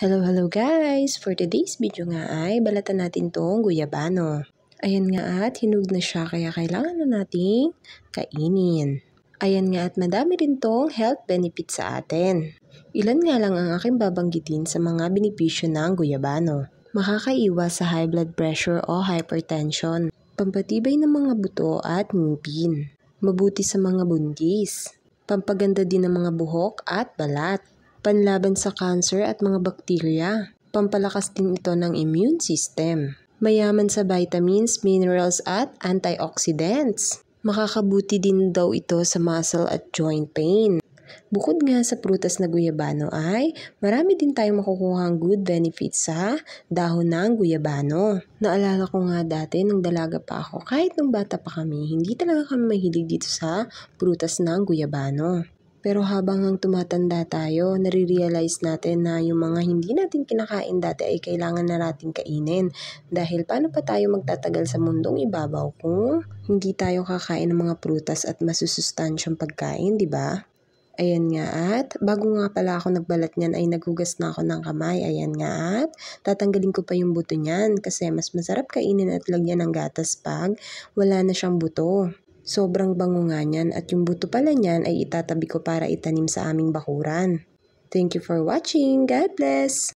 Hello guys! For today's video nga ay balatan natin tong guyabano. Ayan nga at hinog na siya kaya kailangan na nating kainin. Ayan nga at madami rin tong health benefits sa atin. Ilan nga lang ang aking babanggitin sa mga benepisyo ng guyabano. Makakaiwas sa high blood pressure o hypertension. Pampatibay ng mga buto at ngipin. Mabuti sa mga buntis. Pampaganda din ng mga buhok at balat. Panlaban sa cancer at mga bakterya. Pampalakas din ito ng immune system. Mayaman sa vitamins, minerals at antioxidants. Makakabuti din daw ito sa muscle at joint pain. Bukod nga sa prutas na guyabano ay marami din tayong makukuhang good benefits sa dahon ng guyabano. Naalala ko nga dati nung dalaga pa ako, kahit nung bata pa kami, hindi talaga kami mahilig dito sa prutas ng guyabano. Pero habang ang tumatanda tayo, nare-realize natin na yung mga hindi natin kinakain dati ay kailangan na natin kainin. Dahil paano pa tayo magtatagal sa mundong ibabaw kung hindi tayo kakain ng mga prutas at masusustansyang pagkain, di ba? Ayan nga at bago nga pala ako nagbalat niyan ay naghugas na ako ng kamay. Ayan nga at tatanggalin ko pa yung buto niyan kasi mas masarap kainin at lagyan ng gatas pag wala na siyang buto. Sobrang bango nga niyan at yung buto pala niyan ay itatabi ko para itanim sa aming bakuran. Thank you for watching. God bless!